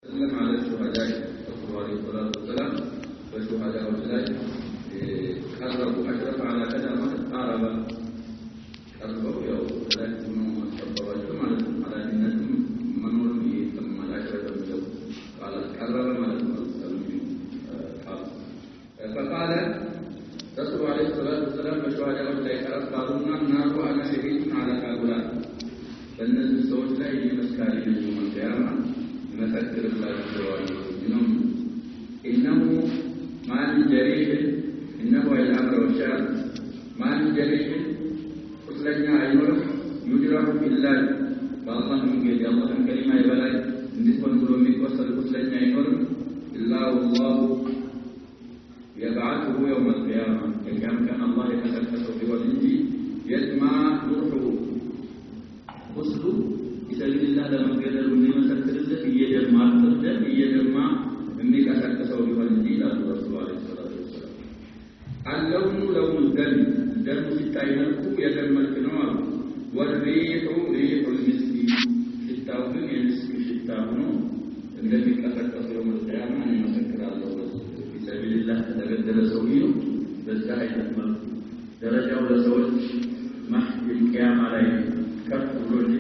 سلم على الشهداء صلى الله عليه وسلم والشهداء والشهداء قربوا أشرف على كذا ما قارب قربوا يوم ولكنهم أصبروا جمعا على أنهم منورهم ثم الأشرف منه قال قرب ما فقال رسول الله عليه الصلاة والسلام والشهداء والشهداء قالوا النار وأنا شهيد على هؤلاء فالناس الصوت لا يجي مسكاري يوم القيامة نذكر الله سبحانه إنه ما من جريح إنه الأمر والشام ما من جريح أصلنا عينه يجرح إلا والله من قيد الله من كلمة يبلغ نسبة ملومك وصل أصلنا عينه إلا والله يبعثه يوم القيامة كان الله يتسلسل في وجهه يسمع روحه وصلوا بسبيل الله لما قدر من مسكرته يجمع الدم يجمع منك أسكتوا بوالدين رسول الله عليه الصلاة والسلام اللون لون الدم ستاينكو يجمع الكنوار والريح ريح المسك ستاون يمسك ستاونه الذي أسكتوا يوم القيامة أن يمسكر الله بسبيل الله تقدر سويه بس لا يتمر درجة ولا سوت محك القيامة عليه كف الرجل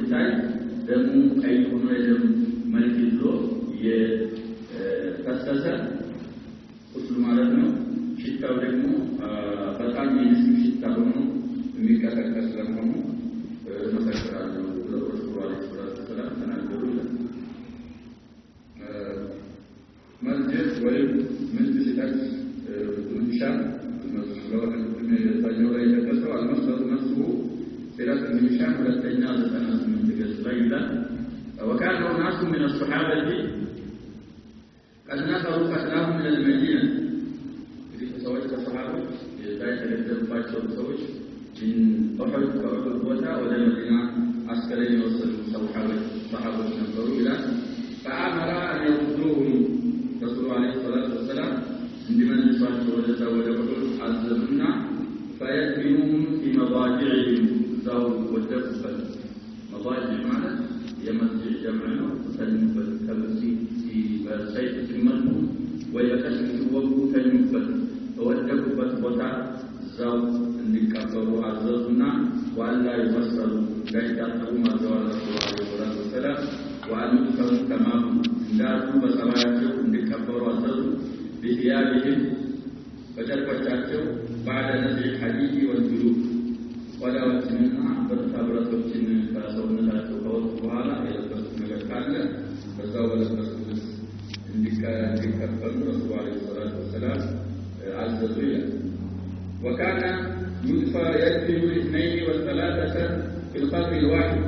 ደሙ ቀይ ሆኖ የደም መልክ ይዞ የፈሰሰ ቁስሉ ማለት ነው። ሽታው ደግሞ በጣም የሚስብ ሽታ ሆኖ የሚቀሰቀስ ስለሆነ መሰከራለሁ ብለው ረሱል አለይሂ ሰላም ተናገሩ። መስጂድ ወይም መስጂድ ምንሻ መስሎ ነው ላይ ተከሰው አልመስሉ ነፍሱ سيرة المنشان ولتجنا زتنا من تجسبيلا وكان ناس من الصحابة قد نفروا قتلاهم من المدينة في تسويت الصحابة بداية الكتاب فايتور تسويت من أحد كأحد قوتا ولا مدينة عسكريين وصلوا صحابة نفروا إلى فأمر أن يردوهم رسول عليه الصلاة والسلام عندما نصحوا وجدوا ودخلوا عزمنا فيدفنوهم في مضاجعهم زاو والدفن مضاجع معنا يمسجع جمعنا تنفذ كبسي في سيف المنه ويكشف وقو تنفذ والدفن بطع زاو لكبروا عززنا وأن لا يفسروا لا يتقوا ما زوال رسول الله عليه الصلاة والسلام وأن يكون تمام داروا بسراياتهم لكبروا عززوا بثيابهم وجربتاቸው بعد نزع الحديد والجلود ولا وجهنا بالخبرتين كسونتاቸው ከወጡ በኋላ የለበሱት ነገር ካለ በዛው በለበሱት እንዲከፈሉ ረሱል አለይሂ ሰላቱ ወሰላም አዘዙ ይላል። وكان يدفع يدفن الاثنين والثلاثة في القبر الواحد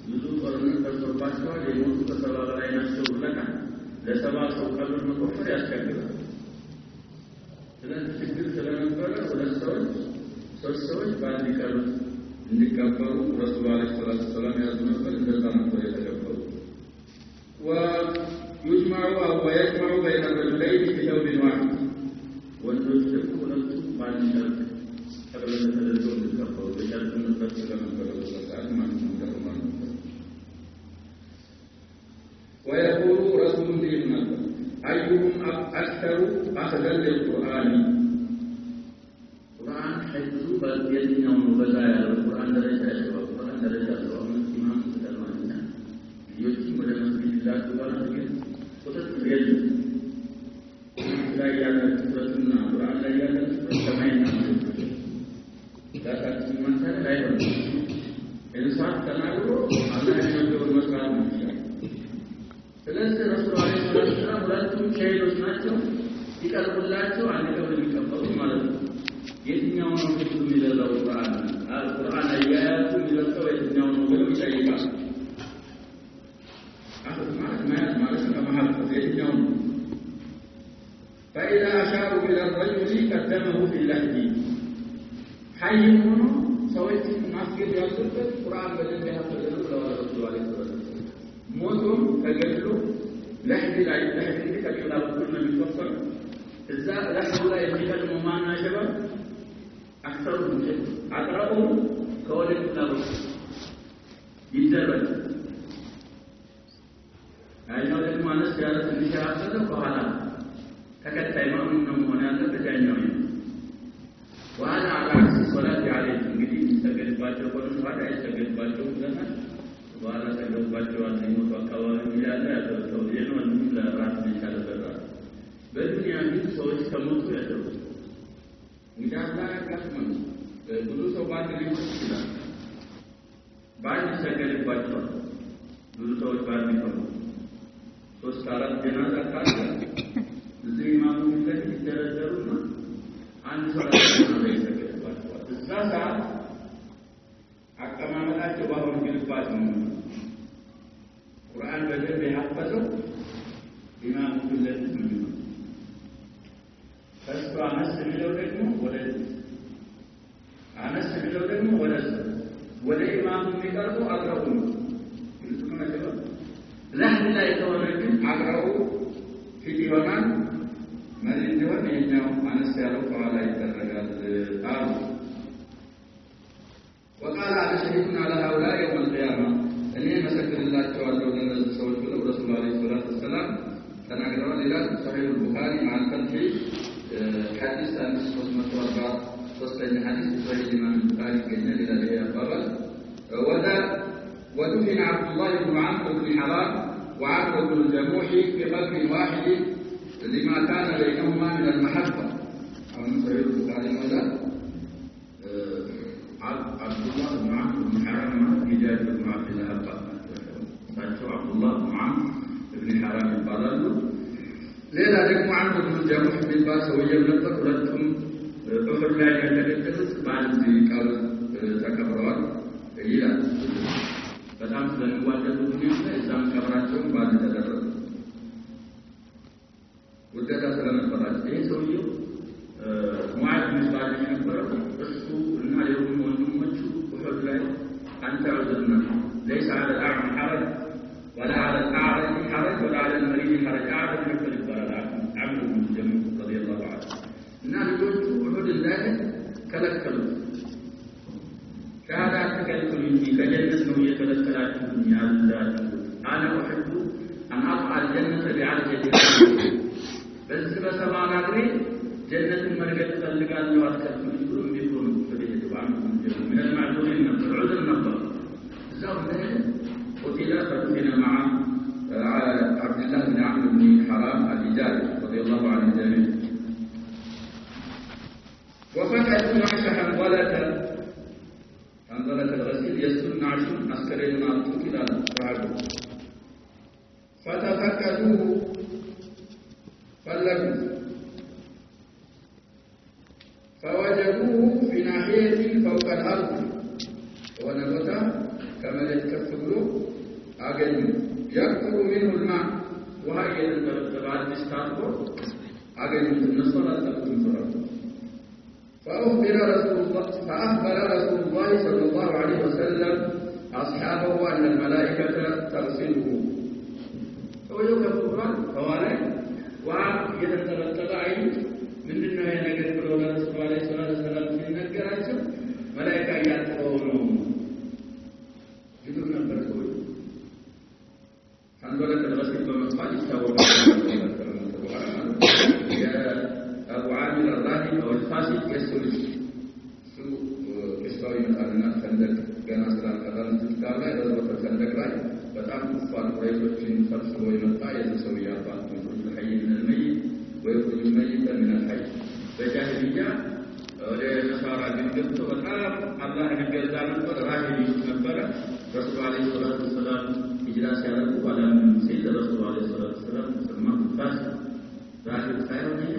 يذوق الرنة الصرباشة يموت كسبب لا ينشر لك ለሰባት ሰው ቀብር መቆፈር ያስቸግራል። ስለዚህ ችግር ስለነበረ ሁለት ሰዎች በአንድ ቀብር እንዲቀበሩ ረሱል አለይሂ ሰላቱ ወሰላም ያዙ ነበር። እንደዛ ነበር የተቀበሩ። ويجمع بين الرجلين في ثوب واحد ወንዶች ደግሞ ሁለቱ በአንድ ጨርቅ ቀብር ተደርገው እንዲቀበሩ በጨርቅ ነበር ስለነበረ በሰዓት ማለት ነው። ويقول رسول الله أيهم أكثر أخذا للقرآن القرآن حيث بيدنا وبدايا القرآن درجة القرآن درجة من إمام سلمان يتم لمسجد الله سبحانه وتعالى لا يعلم سورتنا القرآن لا يعلم سورتنا لا تكتم من سنة لا يعلم إنسان تناوله الله يجب المسلم ስለዚህ ረሱል አለይሂ ሰላም ሁለቱም ሸሂዶች ናቸው። ይቀርቡላቸው አንድ ቀብር የሚቀበሉ ማለት ነው። የትኛው ነው ሁሉ የሚለው ቁርአን አያያቱ የሚለው የትኛው ነው ብለው ይጠይቃል። አሁን ማለት ከመሃል የትኛው ነው فإذا أشاروا إلى الرجل قدمه في اللحد حي ሆኖ ሰዎች ማስገድ ያሉበት ቁርአን በደንብ ያፈለሉ ለረሱል አለይሂ ሰላም موتهم تجلوا لحد لا يلحد كلنا كلنا بنفكر إذا لحد لا يتكلم معنا شباب أكثرهم أقربهم كولد نبض يتزرد ያኛው ደግሞ አነስ ያለ ትንሽ ያፈሰው ከኋላ ተከታይ ማሙም ነው መሆን ያለበት ያኛው ነው ዋና አራስ ሶላት ያለኝ እንግዲህ ተገድባቸው ቆንሷል አይተገድባቸው ዘመን ዋና ተገድባቸው አንደኛው አካባቢ ይላል ያለው የነው ለራስ ይቻላል በዱንያ ግን ሰዎች ከሞቱ ያለው እንግዲህ ያጋጥማል ብዙ ሰው ባንድ ሊሆን ይችላል ባንድ ተገድባቸው ብዙ ሰዎች ባንድ ይሆኑ 3-4 ጀናዛ ካለ እዚህ ኢማሙ ላይ ይደረደሩና አንድ ሰው ላይ ይሰገድባቸው እዛ ሰዓት አቀማመጣቸው ባሁን ግልባጭ ነው ቁርአን በደንብ ያፈዘው ኢማሙ ላይ ነው ፈስቷ አነስ የሚለው ደግሞ ወደ ኢማሙ የሚቀርቡ አቅረቡ ነው ለህን ላይ ተወረድን አቅረቡ ፊት ይሆናል መሪ እንዲሆን የኛው አነስ ያለው ከኋላ ይደረጋል አሉ وقال على شهيد على هؤلاء يوم القيامة እኔ መሰክርላቸዋለሁ ለነዚህ ሰዎች ብለው ረሱል አለይሂ ሰላቱ ወሰለም ተናግረዋል ይላል ሶሒህ ቡኻሪ مع الفتح حديث 343 حديث صحيح الإمام البخاري كان إلى ذي القبر ودفن عبد الله بن عمرو بن حرام وعمرو بن الجموح في قبر واحد لما كان بينهما من المحبة من صحيح البخاري ماذا عبد الله بن عمرو بن حرام حجاج بن عبد الله عبد الله بن عمرو بن حرام البلد ሌላ ደግሞ አንዱ ጀሙህ ቢባል ሰውየው ነበር ሁለቱም በፍር ላይ የተገደሉት በአንድ ቃል ተቀብረዋል ይላል በጣም ስለሚዋደዱ ሁኔታ እዛም ቀብራቸውን ባንድ ተደረገ ወደታ ስለነበራቸው ይህ ሰውየው ሙዓዝ ሚባል የነበረው እሱ እና ሌሎች ወንድሞቹ በፍር ላይ አንተ عذرنا ليس على الأعمى حرج ولا على الأعرج حرج ولا على المريض حرج أعرج مثل عمرو بن الجموح رضي الله عنه الناس يقولوا وحد الله كلكلوا شهادة تكلكلني كجنة نوية كلكلاتكم يا الله أنا أحب أن أطعى الجنة بعرجة بس بسبع ناقرين جنة المرقة تلقى الله وأتكلكم يقولون بيكونوا فبيه عمرو بن الجموح من المعذورين نفر عذر نفر الزوج ذلك قتل فدفن مع عبد الله بن عمرو بن حرام الحجاج رضي الله عنه الجميع وفتحوا نعش حنظلة الغسيل يسر نعش عسكرين نارتوك إلى رعبه فتفكدوه فلقوا فوجدوه في ناحية فوق الأرض ونبت كما يتكفلوا أجنوا يكثر منه الماء وهي تبع الاستعمار أجنوا النصر تكون صراط فأخبر رسول الله صلى الله عليه وسلم أصحابه أن الملائكة تغسله فوجدوا القرآن فوالي ويتبتبع من النهي نجد بالله رسول الله عليه الصلاة والسلام في النجرة ملائكة يأتونهم بدون البركوي حنظلة الغسل بمقال استوى أبو عامر الراهب أو الفاسد يسولش سوء كسوي مثلا فندق كان سلام كلام تذكرنا رزق الفندق راي بتعم كفار قريش فلسفة ويمتع يسوي أربعة يخرج الحي من الميت ويخرج الميت من الحي بجاهلية ولنصارى من قبط وقال الله نبي الزامن راهب يسنفر رسول عليه الصلاة والسلام إجلاس يعرفه على من سيد رسول عليه الصلاة والسلام سماه الفاسد راهب خيرني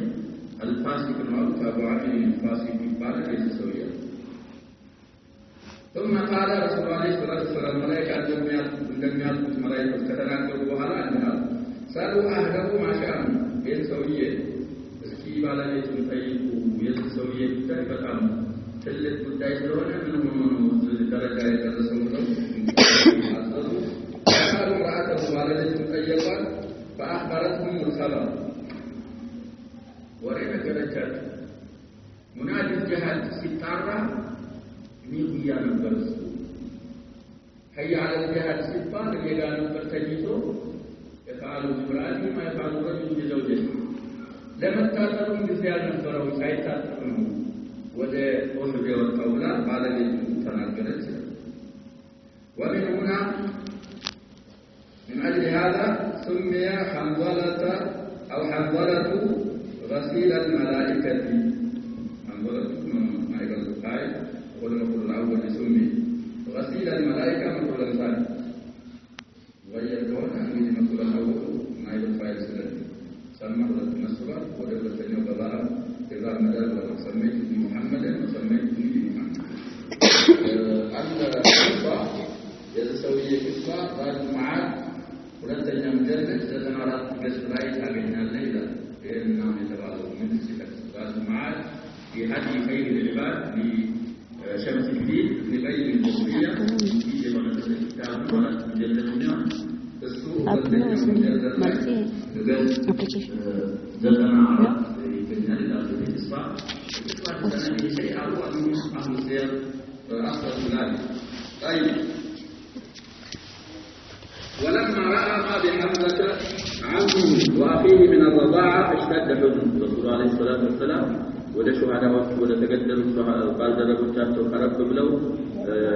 الفاسق المعروف أبو عامر الفاسق قال ليس سويا ثم قال رسول الله عليه الصلاة والسلام ملائكة لم يأتوا ملائكة كتناكروا وهلا أنها سألوا أهله ما شأنه بين سويا اسكي على بيت طيبوا بين سويا تلك تلك متعيشون منهم درجة يترسون قالوا امرأته والدته طيبا فأخبرتهم الخبر ورينا كذا منادي الجهاد ستارة ميقيا من برسو هيا على الجهاد ستار اللي قالوا برتجيتو يفعل بامرأته ما يفعل الرجل بزوجته لما تاترون بزيادة الفرو سايتاترون وده وحده والقولا قال لي تناقلت ومن هنا من أجل هذا سمي حنظلة أو حنظلة غسيل الملائكة حنظلة ما يقول القائل هو المفروض الأول يسمي غسيل الملائكة مفروض الثاني ويكون أن المفروض الأول ما يقول القائل سلسل سمى المسؤول ودولة الثانية وقضاء إذا مدل وسميت محمدا وسميت محمد القصة يتسوي قصة راد معاد ولتن مجلد ستنارات قصة رأيت أبينا الليلة بإذن النام يتبعضه من السكة راد معاد في هدي خير العباد لشمس الدين لبين الجمهورية في جبنة الكتاب ولد مجلد النوع السوء والدنيا مجلد النوع زدنا في النهاية الإصبع السنة شيء أروع من أهل السير أصل ذلك طيب ولما رأى ما بحمزة عمه وأخيه من الرضاعة اشتد حزن الرسول عليه الصلاة والسلام ولا شهداء ولا تقدروا قال دربوቻቸው ቀረብ ብለው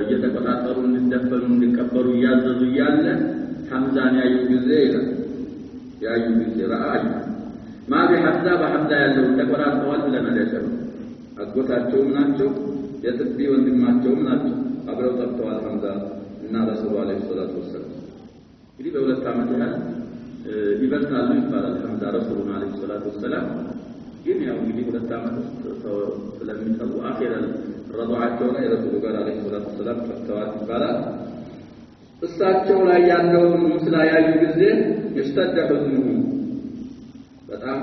እየተቆጣጠሩ እንዲደፈኑ እንዲከበሩ ያዘዙ ያለ ሐምዛን ያዩ ጊዜ ረአይ ما بحمزة بحمزة ያለው ተቆራርጠዋል ብለናል ያሰሩ አጎታቸውም ናቸው የጥቢ ወንድማቸውም ናቸው አብረው ተጠዋል ሐምዛ እና ረሱል አለይሂ ሰላቱ ወሰለም እንግዲህ በሁለት ዓመት ያህል ይበልጣሉ ይባላል ሐምዛ ረሱል አለይሂ ሰላቱ ወሰለም ግን ያው እንግዲህ ሁለት ዓመት ስለሚጠሩ አኺራን ረضعቸው ላይ ረሱል ጋር አለይሂ ሰላቱ ወሰለም ተጠዋል ይባላል እሳቸው ላይ ያለውን ሙስላ ያዩ ጊዜ ይስተደሁኑ በጣም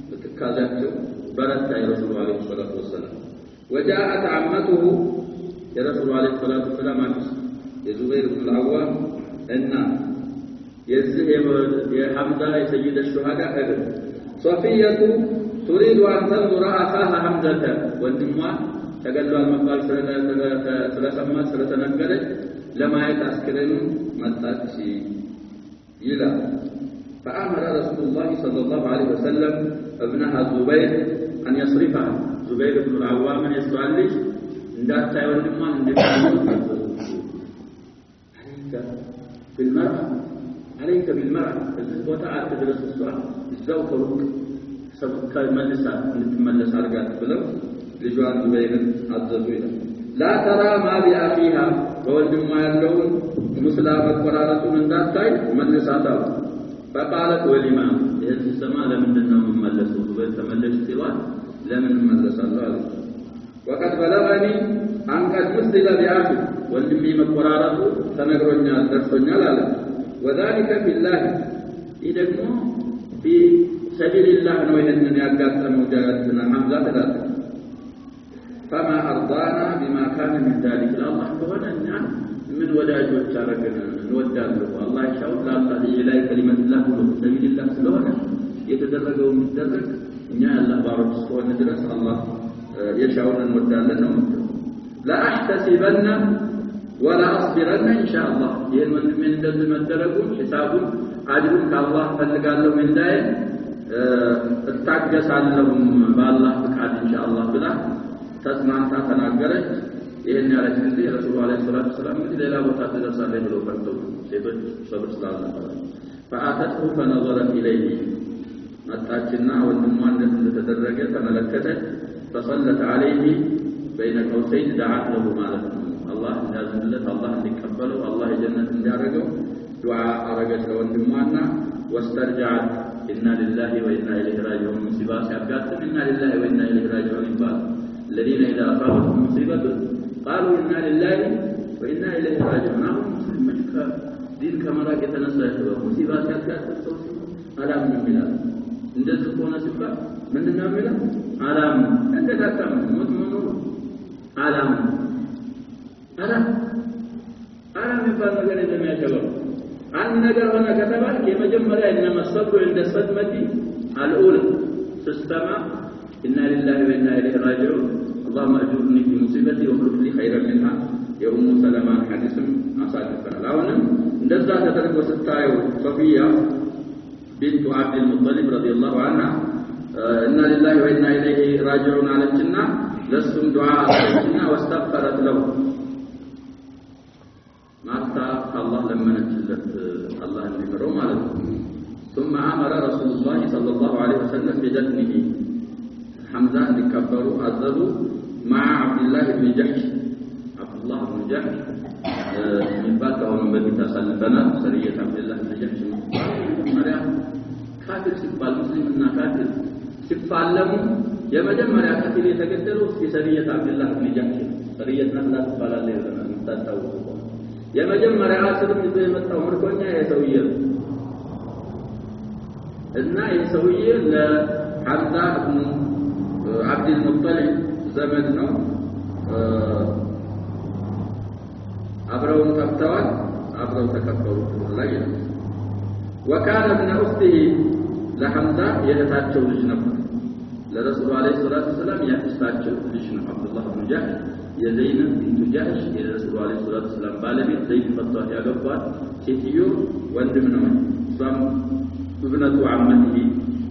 በትካዛቸው በረታ የረሱል አለይሂ ሰላቱ ወሰለም وجاءت عمته የረሱል አለይሂ ሰላቱ ወሰለም አክስት የዙበይር ኢብኑ አልዓዋም እና የዚህ የሐምዛ የሰይድ الشهداء እህት ሶፊየቱ تريد أن تنظر أخاها حمزة ወንድሟ ተገሏል መባል ስለሰማች ስለተነገረች ለማየት አስክሬኑ መጣች ይላል فأمر رسول الله صلى الله عليه وسلم ابنها الزبير أن يصرفها زبير بن العوام يسألش እንዳት ሳይወንድማን እንደሚያደርጉ عليك بالمرأة الزوجة أتدرس الصلاة الزوجة كروك سبك ملسا نتملس أرجعت بلو لجوان زبير عززوينا لا ترى ما بأخيها ووالدما يلون مسلمة قرارة من ذات ساي ملساتها فقالت ولما يهز السماء لمن دنا مملس زبير تملس سواه لمن ملس الله وقد بلغني أن قد مثل بأخي والدمي مقرارة تنقرنيا درسنيا لا وذلك في الله إذا في سبيل الله نوينن يقاتل مجاهدنا حمزة ثلاثة فما أرضانا بما كان من ذلك الله كوننا من وداج وشاركنا نودع له الله يشاء لا تهدي إلى كلمة الله في سبيل الله سلونا يتدرجوا متدرج إن الله بارك سكون ندرس الله يشاء أن نودع لنا لا أحتسبن ولا أصبرن إن شاء الله من دزم الدرجون حساب عاجل كالله فلقال له من داية استعجس عنهم بالله فكعد إن شاء الله بلا تسمع تناقرت ይሄን ያለች ጊዜ ረሱል አለይሂ ሰላቱ ወሰለም ሌላ ቦታ ተደርሳለች ብለው ፈርተው ሴቶች ሰብር ስላልነበረ فأتته فنظرت إليه መጣችና ወንድሟ እንደተደረገ ተመለከተች فصلت عليه بين قوسين دعت له ማለት ነው الله ያዝንለት الله እንዲቀበለው الله የጀነት እንዲያደርገው ዱዓ አረገች ለወንድሟና واسترجعت إنا لله وإنا إليه راجعون مصيبة ሲያጋጥም إنا لله وإنا إليه راجعون ይባል الذين إذا أصابتهم مصيبة قالوا إنا لله وإنا إليه راجعون مسلمين دين كما راك يتنسى مصيبة ሲያጋጥም አላም ይላል እንደዚህ ሆነ ሲባል ምንድነው የሚለው አላም እንደታከም ሙስሊሙ አላም የሚባል ነገር እንደሚያከብረው አንድ ነገር ሆነ ከተባለ የመጀመሪያ እንደመሰሉ እንደሰድመቲ አልኡል تستمع إنا لله وإنا إليه راجعون اللهم أجرني في مصيبتي واخلف لي خيرا منها يا أم سلمة حديث أصادقنا لأولا እንደዛ ተደርጎ ስታዩ ሶፊያ بنت عبد المطلب رضي الله عنها إنا لله وإنا إليه راجعون على الجنة لستم دعاء علينا واستغفرت له ماتا الله لما نجلت الله نمره مالك ثم أمر رسول الله صلى الله عليه وسلم بدفنه حمزة لكبروا عزلوا مع عبد الله بن جحش عبد الله بن جحش من باكه ومن بيت سلفنا سرية عبد الله بن جحش مريم كافر سبال مسلمنا كافر سبالهم يا مجمع كافر يتقدروا في سرية عبد الله بن جحش سرية نخلة سبال الله تتوقع يا مجمع عاصر من بيت عمر كونيا يسويه إن يسويه لحمزة بن عبد المطلب زمننا أبرون تبتوان أبرون تكبروا الله وكان ابن أخته لحمزة يتاتشو لجنب لرسول عليه الصلاة والسلام يتاتشو لجنب عبد الله بن جحش يا زينب بنت جحش يا رسول عليه الصلاة والسلام بالبيت زيد فتوى يا قبات سيتيو وندمنون صام ابنة عمته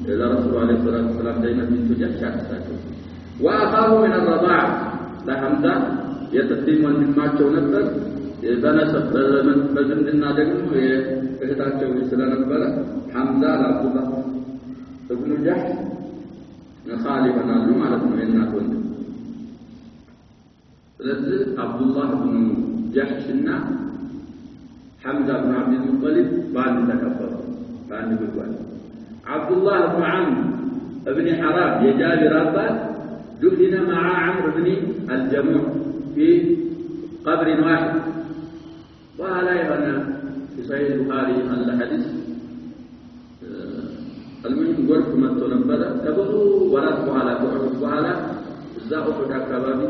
لرسول عليه الصلاة والسلام زينب بنت جحش يتاتشو وأخاه من الرضاعة لحمزة يتقدم وندماتشو نبتر بنسب بزمدنا ደግሞ እህታቸው ስለነበረ ሐምዛ ለአብዱላህ ኢብኑ ጀህሽ ነኻል ይሆናሉ ማለት ነው የእናት ወንድም ስለዚህ አብዱላህ ኢብኑ ጀህሽና ሐምዛ ኢብኑ አብዱል ሙጠሊብ በአንድ ተከበሩ በአንድ ጉድጓድ አብዱላህ ኢብኑ ዐምር ኢብኑ ሐራም የጃቢር አባት دفن مع عمرو بن الجموع في قبر واحد ولا يهنا في صحيح البخاري الحديث المهم ورث متو نبره تبو ورث በኋላ እዛ ኦፍዳ አካባቢ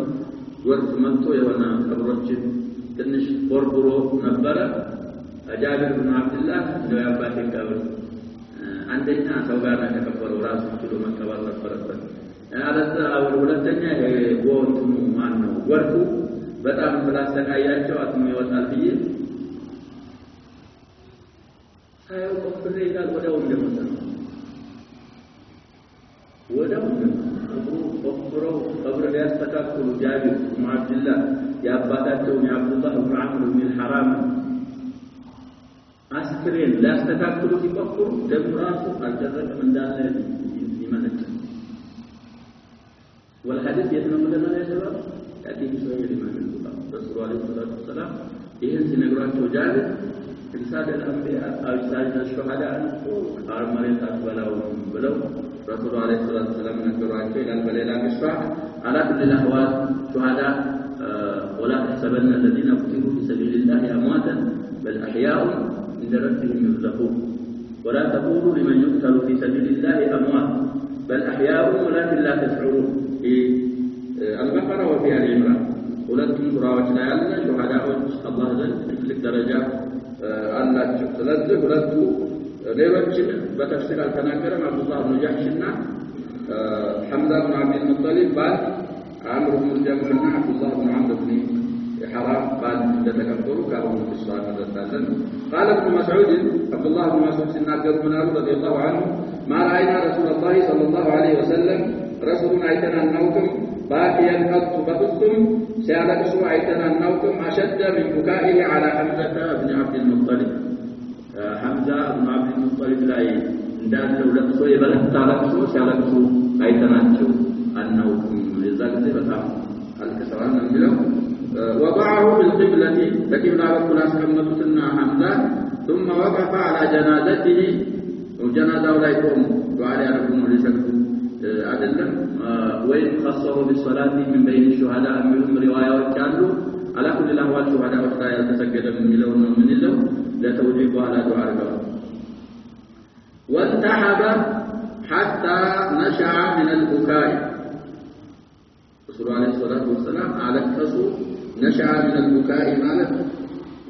ورث መጥቶ የሆነ ቀብሮችን ትንሽ ቦርቡሮ ነበረ ጃቢር ብን አብዱላህ ነው ያባቴ ቀብር አንደኛ ሰው ጋር ተከበረው ራሱ ችሎ መቀበር ነበረበት አለዛ ሁለተኛ ጎንቱ ማን ነው ወርቁ በጣም ስላሰቃያቸው አጥሞ ይወጣል ብዬ ሳይው ቆፍሬ ጋር ወዳው እንደመጣ ቆፍረው ቀብር ሊያስተካክሉ ጃቢር ብን አብዱላህ የአባታቸውን የአብዱላህ ብን ዐምር ብን ሐራም አስክሬን ሊያስተካክሉ ሲቆፍሩ ደም ራሱ አልደረቀም እንዳለ ይመነጭ والحديث يتنمى لنا يا شباب يأتي بشوية الإمام البخاري رسول عليه الصلاة والسلام إذن سنقرأت جابر رسالة الأنبياء أو رسالة الشهداء أرمرين تقبلوا بلو رسول عليه الصلاة والسلام نقرأت إلى البليلة مشفع على كل الأحوال شهداء ولا تحسبن الذين قتلوا في سبيل الله أمواتا بل أحياء عند ربهم يرزقون ولا تقولوا لمن يقتل في سبيل الله أموات بل أحياء ولكن لا تشعرون في البقرة وفي آل عمران ولكن قراءة لا يعلن شهداء الله زند تلك درجات الله تلذ ولدت ليوجه بتفسير التناكرم عبد الله بن جحشنا حمزة بن عبد المطلب بعد عمرو بن الجموع عبد الله بن عمرو بن حرام بعد تكبروا كانوا في الصلاة والسلام قال ابن مسعود عبد الله بن مسعود سناكر من رضي الله عنه ما رأينا رسول الله صلى الله عليه وسلم رسولنا عيتنا النوكم باقيا قد بطلتم سيالكسوا عيتنا النوكم أشد من بكائه على حمزة بن عبد المطلب حمزة بن عبد المطلب لا يندان لو لقصوا يبلغ لقصوا سيالكسوا عيتنا النوكم إذا كنت بطعم الكسران نمجله وضعه بالقبلة فكبلا وقل أسكمتنا حمزة ثم وقف على جنازته وجنازة لا يقوم وعلى ربهم لسكتوا عدلا وين خصه بالصلاة من بين الشهداء منهم رواية وكانوا على كل الأحوال شهداء وحتى يتسجد من لون من اللون لا توجيب على دعاء الجواب وانتحب حتى نشع من البكاء رسول عليه الصلاة والسلام على التصو نشع من البكاء مالك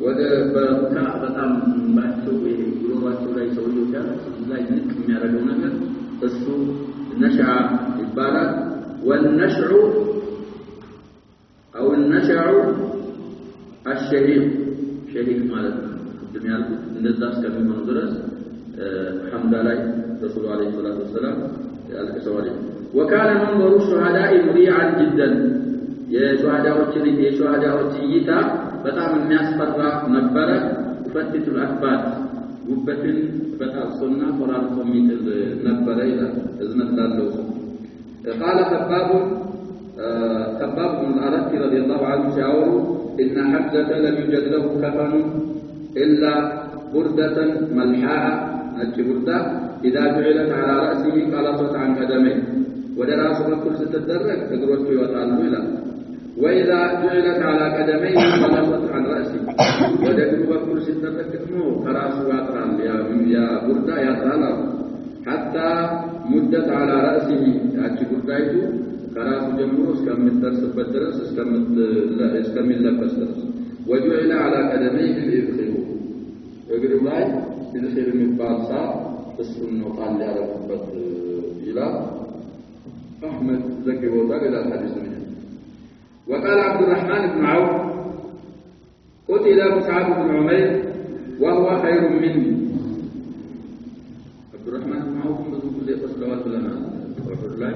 وبكاء بطعم باتشو يقولوا لا يسويه كان لا ينك من يرجون نجر الصو نشع البالغ والنشع أو النشع الشهيق شهيق مالك الدنيا النزاس كم من درس حمزة عليه رسول عليه الصلاة والسلام الكسوالي وكان منظر الشهداء مريعا جدا የሸሃዳዎች እይታ በጣም የሚያስፈራ ነበረ يفتت الأكباد ውበትን በጣሶና ቆራርጦ የሚጥል ነበረ ይላል እዝነት ላለው قال خباب بن الأرت رضي الله عنه شاور إن حمزة لم يوجد له كفن إلا بردة ملحاء الجبردة إذا جعلت على رأسه قلصت عن قدميه ودراس بكل ستدرك تقرأت وطالب إلى وإذا جعلت على قدميه قلصت عن رأسه ودقر بكل ستدرك تكمو كراس وطران يا بردة يا طالب حتى مدت على رأسه الجبردة كراس جمهور اسكمترس بدرس اسكملبس درس وجعل على قدميه الإذخير يقول الله الإذخير من بالصا السنة قال لي على قبط إلى أحمد زكي وطاق إلى الحديث منه وقال عبد الرحمن بن عوف قتل مصعب بن عمير وهو خير مني عبد الرحمن بن عوف بذوق زي قصدوات لنا وحر الله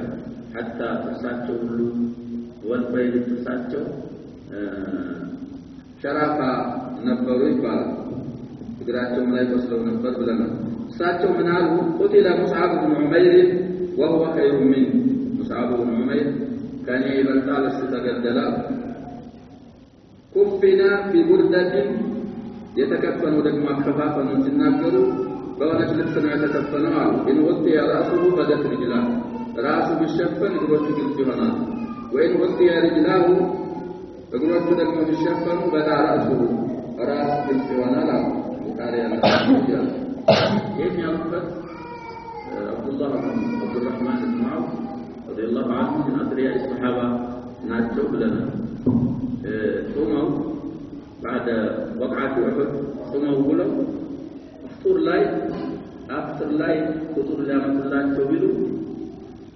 حتى تساتشو والبيت تساتشو شرافة نبروا يبال እግራቸው ላይ ወስለው ነበር ብለናል እሳቸው ምን አሉ قتل مصعب بن عمير وهو خير من مصعب بن عمير كان يبلطال استغدل كفنا في بردة يتكفنوا ደግሞ አከፋፈኑን ሲናገሩ በወለች ልብስ ነው የተከፈነው አሉ إن غطي رأسه بدت رجلاه ራሱ ቢሸፈን እግሮቹ ግልጽ ይሆናል وإن غطي رجلاه እግሮቹ ደግሞ ቢሸፈኑ በዳ ራሱ ራስ ግልጽ ይሆናል አሉ قارئ الله كيف يعرفت عبد الرحمن بن عوف رضي الله عنه من أثرياء الصحابة ناتشو لنا ثم بعد وقعة أحد ثم ولو أفطر لاي فطور لا مثلا تشوبلو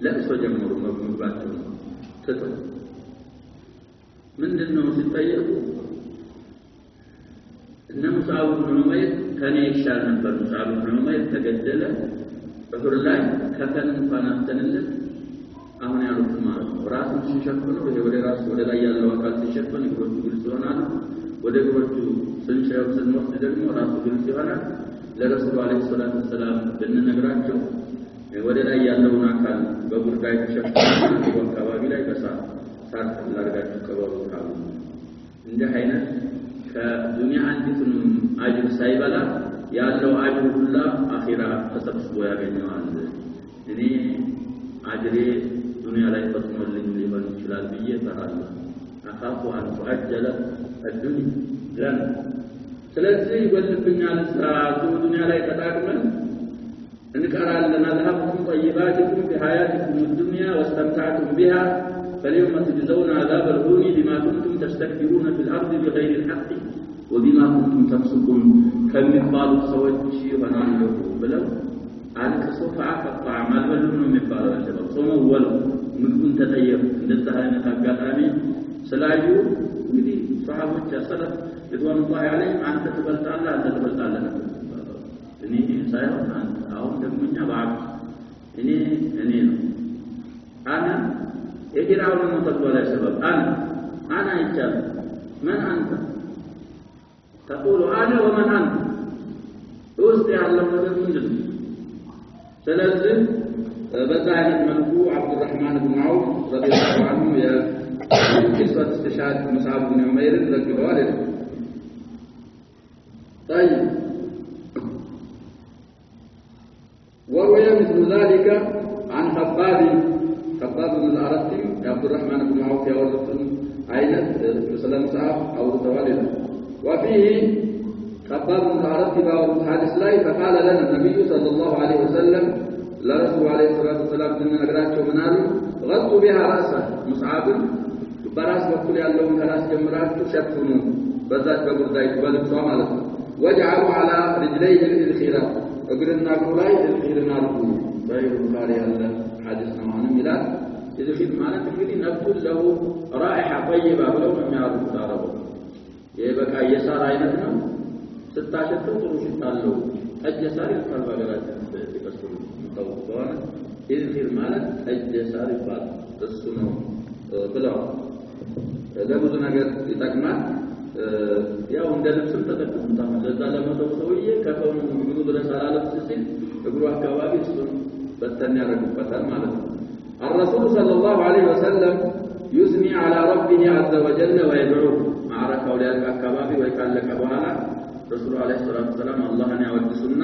لا استجمروا مباتهم تتو من دنو سيطيقوا إن مصعب بن عمير كان يشال نبر مصعب بن عمير تجدل بحر الله كفن فنفتنلت አሁን ያሉት ማለት ራሱን ሲሸፍኑ ወደ ራሱ ወደ ላይ ያለው አካል ሲሸፍን እግሮቹ ግልጽ ይሆናል ወደ እግሮቹ ስንወስድ ደግሞ ራሱ ግልጽ ይሆናል ለረሱሉ አለይሂ ሰላቱ ወሰለም ብንነግራቸው ወደ ላይ ያለውን አካል በቡርዳ የተሸፈኑ አካባቢ ላይ በሳት ላርጋቸው ቀበሩ ካሉ እንደ አይነት ከዱንያ አንዲቱን አጅር ሳይበላ ያለው አጅር ሁላ አኺራ ተሰብስቦ ያገኘዋል እኔ አጅሬ ዱንያ ላይ ተጥሞልኝ ሊሆን ይችላል ብዬ ፈራለሁ አኻፉ አን ተአጀለ الدنيا ለን ስለዚህ ይወልብኛል ሰዓቱ ዱንያ ላይ ተጣቅመን እንቀራለን አልሀብኩም طيباتكم في حياتكم الدنيا واستمتعتم بها فاليوم تجزون عذاب الهون بما كنتم تستكبرون في الأرض بغير الحق وبما كنتم تفسقون كم يقالوا سويت ونعمله بلو على كسوفة قطع ما بلون مقالوا يا شباب صوموا ولو منكم تتيب عند الزهاينة قاطامي سلاجو ودي صحابة السلف رضوان الله عليهم أنت تبلت الله أنت تبلت الله إني سايرون أنت أو دمني بعد إني أنا يجرعون المطلوب يا شباب أنا إنشاء من أنت تقول أنا ومن أنت أوستي على المدن سلسل بزاعة منفو عبد الرحمن بن عوف رضي الله عنه يا قصة استشهاد مصعب بن عمير ذكر والد طيب وروي مثل ذلك عن خباب بن الأرت عبد الرحمن بن عوف يورث عينة مثل مصعب أو توالد وفيه خباب بن الأرت بأورث حادث لاي فقال لنا النبي صلى الله عليه وسلم لرسول عليه الصلاة والسلام من نقراته منالو غطوا بها رأسه مصعب براس وكل يالهم كراس جمرات تشفنوا بذات بقردائي بلبسوا مالته واجعلوا على رجليه الخيرات اقرنا قولاي الخيرنا ربو بأي البخاري هذا حادثنا معنا ميلاد إذا خير معنا تقولي نبذل له رائحة طيبة ولو لم يعرفوا تاربه يبقى يسار عينتنا 16 ጥሩ ሽታለው الجسار يقال بقرات تكسر مطوقان إذخر مالت الجسار يقال السنو بلا إذا بزنا قد يتكمل ያው እንደ ልብስም ተጠቅመው ለዛ ለመተው ሰውዬ ከፈኑ ምግቡ ድረስ አላለብስ ሲል እግሩ አካባቢ እሱን በተን ያረግበታል ማለት ነው الرسول صلى الله عليه وسلم يثني على ربه عز وجل ويدعوه معركه وليالك አካባቢ ወይ ካለቀ በኋላ ረሱል አለይሂ ሰላቱ ሰላም አላህን ያወድሱና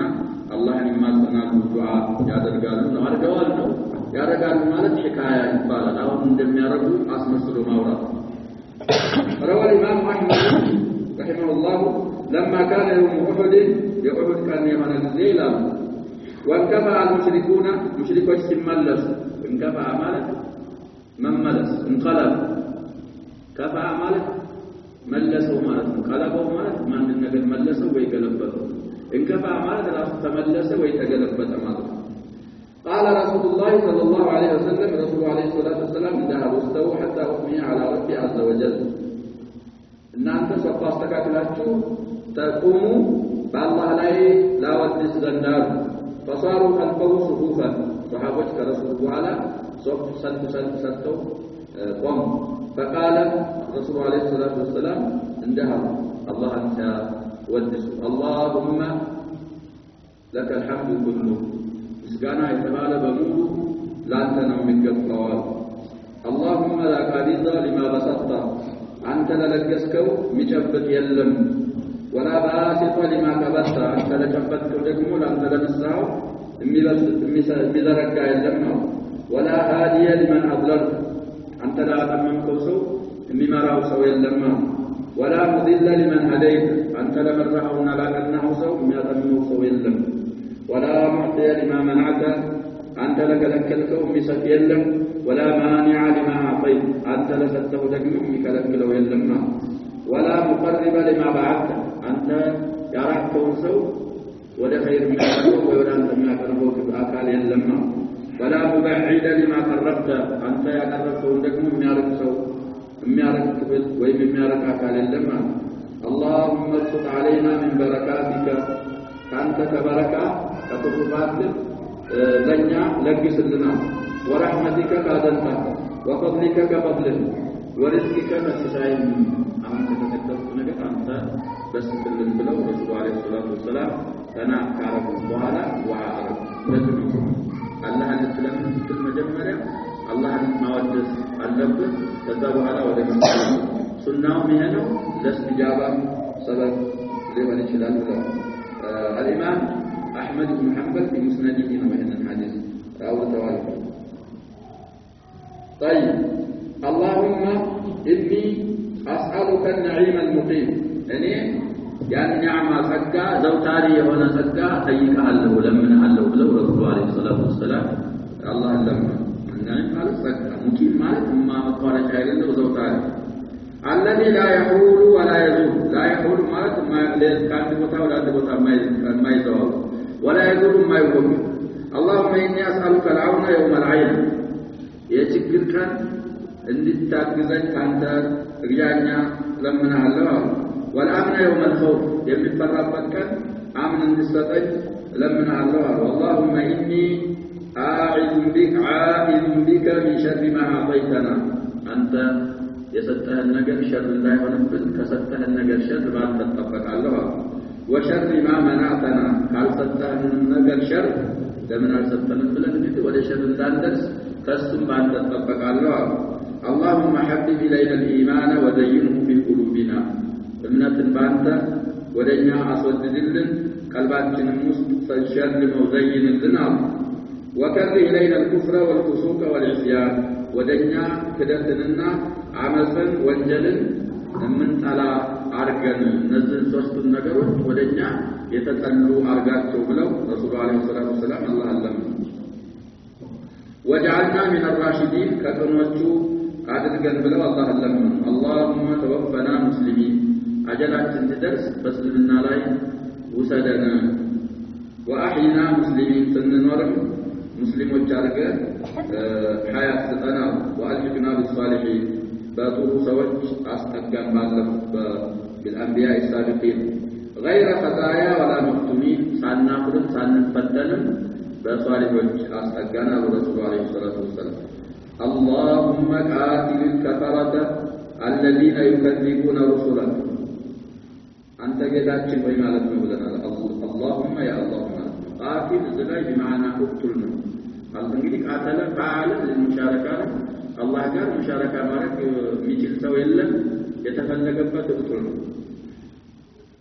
አላህን ይማጸናሉ ዱዓ ያደርጋሉ ነው አርገዋል ነው ያረጋሉ ማለት ሒካያ ይባላል አሁን እንደሚያረጉ አስመስሎ ማውራት روى الإمام أحمد رحمه الله لما كان يوم أحد يأحد كان يمن الليلة وانكفأ المشركون مشركوا يسملس انكفأ مالك من ملس انقلب كفأ مالك ملسوا مالك انقلبوا مالك من النقل ملسوا ويقلبتوا انكفأ مالك راس تملسوا ويتقلبت مالك قال رسول الله صلى الله عليه وسلم رسول عليه الصلاة والسلام ذهبوا استووا حتى أثني على ربي عز وجل إن أنت سوف استكاكلاتشو تقوموا بالله لا ودس غندار فصاروا خلفه صفوفا صحابتك رسول الله صف سلتوا قم فقال رسول عليه الصلاة والسلام انتهى الله أنت ودس اللهم لك الحمد كله مسكانا يتبالى بموت لا تنوم منك الطوال اللهم لا قابض لما بسطت أنت للقسكو مجبت يلم ولا باسط لما قبضت أنت لجبتك دقمول أنت لنسرعه مزرقا يلم ولا هادي لمن أضللت أنت لا أتممك سو ممراو سو يلم ولا مضل لمن هديت أنت لمرحونا لا قدناه سو ميتمه سو يلم ولا معطي لما منعت أنت لك لكلكو مسك يلم ولا مانع لما أعطيت أنت لسته دقمه مكلكلو يلم ولا مقرب لما بعثت أنت يراك ونسو ولا خير من يقربه ولا أنت ما يقربوك بأكال يلم ولا مبعد لما قربت أنت يقربت ودقمه ميارك سو ميارك كبت ويم ميارك أكال يلم اللهم ابسط علينا من بركاتك أنت كبركة كتفوفات لنيا لقس لنا ورحمتك كادنتا وفضلك كفضل ورزقك كسائم أنت تتكتبت أنت بس كلن بلو رسول عليه الصلاة والسلام أنا كعرف وعلا وعرف نجمكم الله نتلم كلمة جمرة الله نودس اللبس كذبوا على ودك سنة مهنو لاستجابة سبب لمن الشلال الإمام أحمد بن حنبل في مسنده ومهن الحديث رواه توالف طيب اللهم إني أسألك النعيم المقيم يعني نعمة سكا زوتاري هنا سكا أيك الله لمن الله بلو رسول عليه الصلاة والسلام الله لمن النعيم على سكا مقيم مالك ما مقارن شايلين له زوتاري الذي لا يحول ولا يزول لا يحول مالك ما كان بوتا ولا بوتا ما يزول ولا يزول ما يقوم اللهم إني أسألك العون يوم العين يشكر كان عندي تاكزن كانت رجعنا لمن الله والأمن يوم الخوف يمفرقت كان أمن بالسطح لمن الله اللهم إني عائذ بك من شر ما أعطيتنا أنت يستها النجر شر الله ونفذ كستها النجر شر بعد تطبق الله وشر ما منعتنا قال ستها النجر شر لمن أرسلتنا فلنجد ولا شر داندرس كستم بعد تطبق الله اللهم حبب إلينا الإيمان وزينه في قلوبنا ابنة بانت ودنيا أسود ذل قلباتنا مستشر وزين لنا وكره إلينا الكفر والفسوق والعصيان ودنيا كدتنا عمسا وانجلا من تلا أرجن نزل صوت النجروت ودنيا يتتلو أرجات شغله رسول عليه الصلاة والسلام الله علم وجعلنا من الراشدين كتنوجو عدد قلبله الله علم اللهم توفنا مسلمين أجلات تدرس بسلمنا لاي وسدنا وأحينا مسلمين سننورم مسلم وجارك حياة ستنا وألحقنا بالصالحين باطور سوج أسأقام بالله بالأنبياء السابقين غير خطايا ولا مفتونين سنفرد سنفتنم بصالحوች አስጠጋና ረሱል አለይሂ ሰላቱ ወሰለም اللهم قاتل الكفرة الذين يكذبون رسلك أنت ጌታችን ወይ ማለት ነው ብለናል اللهم يا الله قاتل ዘላይ بمعنى اقتلنا እንግዲህ ቃተለ فعل للمشاركة الله ጋር ሙሻረካ ማድረግ የሚችል ሰው የለም የተፈለገበት እቅቱል ነው